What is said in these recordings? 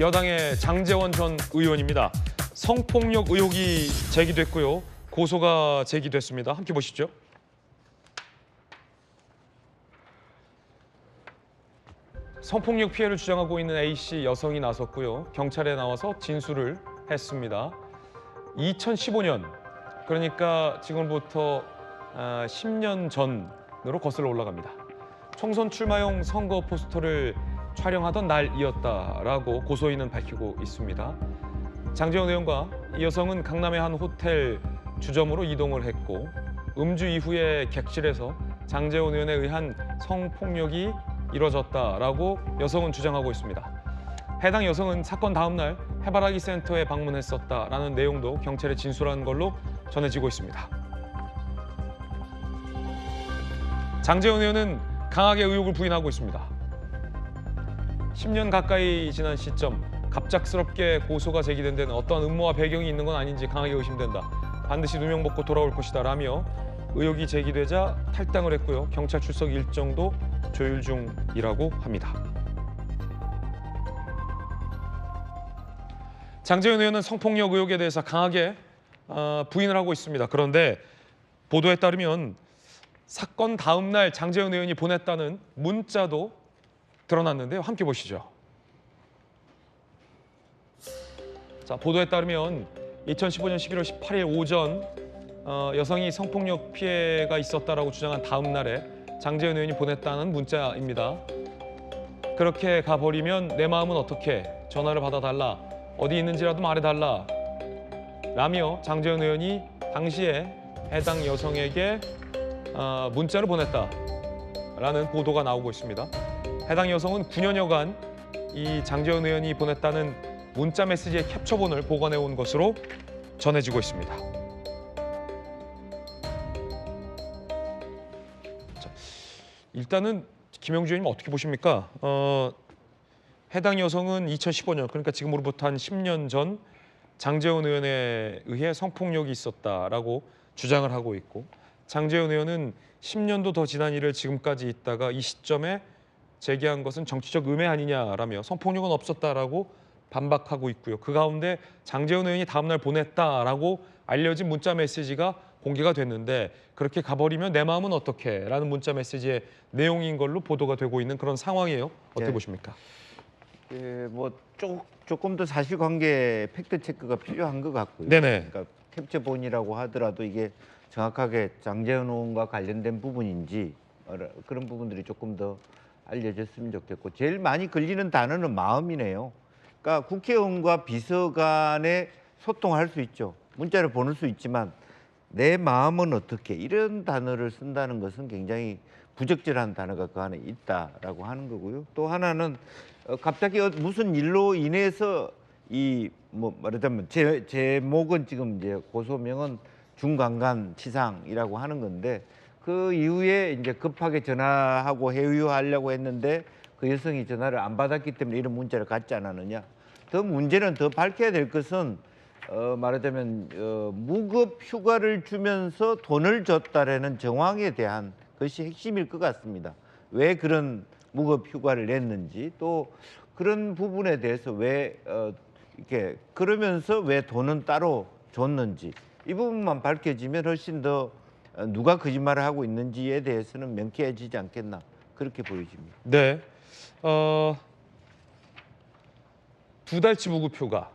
여당의 장제원 전 의원입니다. 성폭력 의혹이 제기됐고요. 고소가 제기됐습니다. 함께 보시죠. 성폭력 피해를 주장하고 있는 A씨 여성이 나섰고요. 경찰에 나와서 진술을 했습니다. 2015년, 그러니까 지금부터 10년 전으로 거슬러 올라갑니다. 총선 출마용 선거 포스터를 촬영하던 날이었다라고 고소인은 밝히고 있습니다. 장제원 의원과 이 여성은 강남의 한 호텔 주점으로 이동을 했고 음주 이후에 객실에서 장제원 의원에 의한 성폭력이 이뤄졌다라고 여성은 주장하고 있습니다. 해당 여성은 사건 다음 날 해바라기 센터에 방문했었다라는 내용도 경찰에 진술한 걸로 전해지고 있습니다. 장제원 의원은 강하게 의혹을 부인하고 있습니다. 10년 가까이 지난 시점, 갑작스럽게 고소가 제기된 데는 어떤 음모와 배경이 있는 건 아닌지 강하게 의심된다. 반드시 누명 벗고 돌아올 것이다 라며 의혹이 제기되자 탈당을 했고요. 경찰 출석 일정도 조율 중이라고 합니다. 장제원 의원은 성폭력 의혹에 대해서 강하게 부인을 하고 있습니다. 그런데 보도에 따르면 사건 다음 날 장제원 의원이 보냈다는 문자도 드러났는데요. 함께 보시죠. 자, 보도에 따르면 2015년 11월 18일 오전 여성이 성폭력 피해가 있었다라고 주장한 다음 날에 장제원 의원이 보냈다는 문자입니다. 그렇게 가버리면 내 마음은 어떻게? 전화를 받아달라. 어디 있는지라도 말해달라. 라며 장제원 의원이 당시에 해당 여성에게 문자를 보냈다라는 보도가 나오고 있습니다. 해당 여성은 9년여간 이 장제원 의원이 보냈다는 문자 메시지의 캡처본을 보관해 온 것으로 전해지고 있습니다. 자, 일단은 김영주 의원님 어떻게 보십니까? 해당 여성은 2015년, 그러니까 지금으로부터 한 10년 전 장제원 의원에 의해 성폭력이 있었다라고 주장을 하고 있고 장제원 의원은 10년도 더 지난 일을 지금까지 있다가 이 시점에 제기한 것은 정치적 음해 아니냐라며 성폭력은 없었다라고 반박하고 있고요. 그 가운데 장제원 의원이 다음 날 보냈다라고 알려진 문자 메시지가 공개가 됐는데 그렇게 가버리면 내 마음은 어떻게? 라는 문자 메시지의 내용인 걸로 보도가 되고 있는 그런 상황이에요. 어떻게 보십니까? 뭐 조금 더 사실관계 팩트 체크가 필요한 것 같고요. 네네. 그러니까 캡처본이라고 하더라도 이게 정확하게 장제원 의원과 관련된 부분인지 그런 부분들이 조금 더 알려졌으면 좋겠고 제일 많이 걸리는 단어는 마음이네요. 그러니까 국회의원과 비서간에 소통할 수 있죠. 문자를 보낼 수 있지만 내 마음은 어떻게 이런 단어를 쓴다는 것은 굉장히 부적절한 단어가 그 안에 있다라고 하는 거고요. 또 하나는 갑자기 무슨 일로 인해서 이 뭐 말하자면 제목은 지금 이제 고소명은 중강간치상이라고 하는 건데 그 이후에 이제 급하게 전화하고 회유하려고 했는데 그 여성이 전화를 안 받았기 때문에 이런 문자를 갖지 않았느냐. 더 문제는 더 밝혀야 될 것은 말하자면 무급 휴가를 주면서 돈을 줬다라는 정황에 대한 것이 핵심일 것 같습니다. 왜 그런 무급 휴가를 냈는지 또 그런 부분에 대해서 왜 이렇게 그러면서 왜 돈은 따로 줬는지 이 부분만 밝혀지면 훨씬 더 누가 거짓말을 하고 있는지에 대해서는 명쾌해지지 않겠나 그렇게 보여집니다. 네, 2달치 무급휴가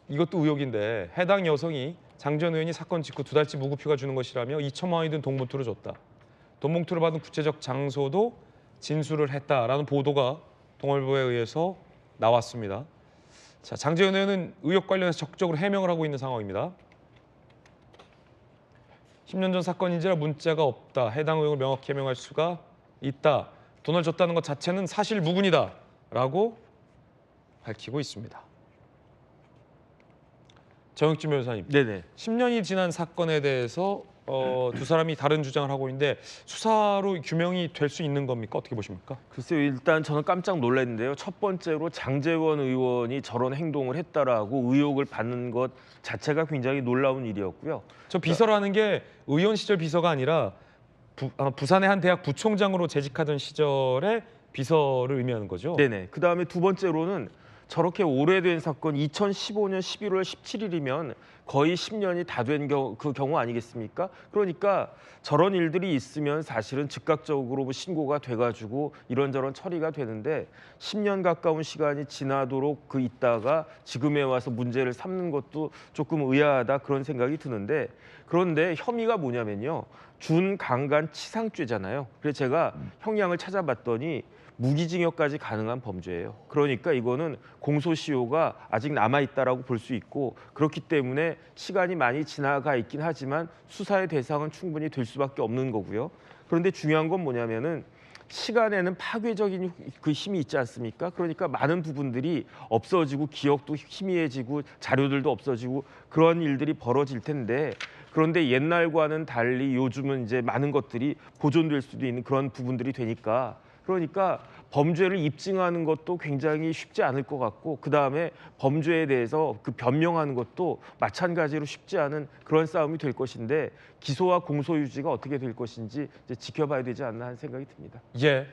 이것도 의혹인데 해당 여성이 장제원 의원이 사건 직후 2달치 무급휴가 주는 것이라며 2천만 원이 든 돈 봉투를 줬다. 돈 봉투를 받은 구체적 장소도 진술을 했다라는 보도가 동아일보에 의해서 나왔습니다. 자, 장제원 의원은 의혹 관련해서 적극적으로 해명을 하고 있는 상황입니다. 10년 전 사건인지라 문자가 없다. 해당 의혹을 명확히 해명할 수가 있다. 돈을 줬다는 것 자체는 사실 무근이다. 라고 밝히고 있습니다. 정혁진 변호사님, 네네. 10년이 지난 사건에 대해서 두 사람이 다른 주장을 하고 있는데 수사로 규명이 될 수 있는 겁니까? 어떻게 보십니까? 글쎄요, 일단 저는 깜짝 놀랐는데요. 첫 번째로 장제원 의원이 저런 행동을 했다라고 의혹을 받는 것 자체가 굉장히 놀라운 일이었고요. 저 비서라는 게 의원 시절 비서가 아니라 부산의 한 대학 부총장으로 재직하던 시절에 비서를 의미하는 거죠? 네네. 그 다음에 두 번째로는 저렇게 오래된 사건 2015년 11월 17일이면 거의 10년이 다 된 그 경우 아니겠습니까? 그러니까 저런 일들이 있으면 사실은 즉각적으로 뭐 신고가 돼가지고 이런저런 처리가 되는데 10년 가까운 시간이 지나도록 그 있다가 지금에 와서 문제를 삼는 것도 조금 의아하다 그런 생각이 드는데 그런데 혐의가 뭐냐면요. 준강간 치상죄잖아요. 그래서 제가 형량을 찾아봤더니 무기징역까지 가능한 범죄예요. 그러니까 이거는 공소시효가 아직 남아있다라고 볼 수 있고 그렇기 때문에 시간이 많이 지나가 있긴 하지만 수사의 대상은 충분히 될 수밖에 없는 거고요. 그런데 중요한 건 뭐냐면은 시간에는 파괴적인 그 힘이 있지 않습니까? 그러니까 많은 부분들이 없어지고 기억도 희미해지고 자료들도 없어지고 그런 일들이 벌어질 텐데 그런데 옛날과는 달리 요즘은 이제 많은 것들이 보존될 수도 있는 그런 부분들이 되니까 그러니까 범죄를 입증하는 것도 굉장히 쉽지 않을 것 같고 그다음에 범죄에 대해서 그 변명하는 것도 마찬가지로 쉽지 않은 그런 싸움이 될 것인데 기소와 공소 유지가 어떻게 될 것인지 이제 지켜봐야 되지 않나 하는 생각이 듭니다. 예.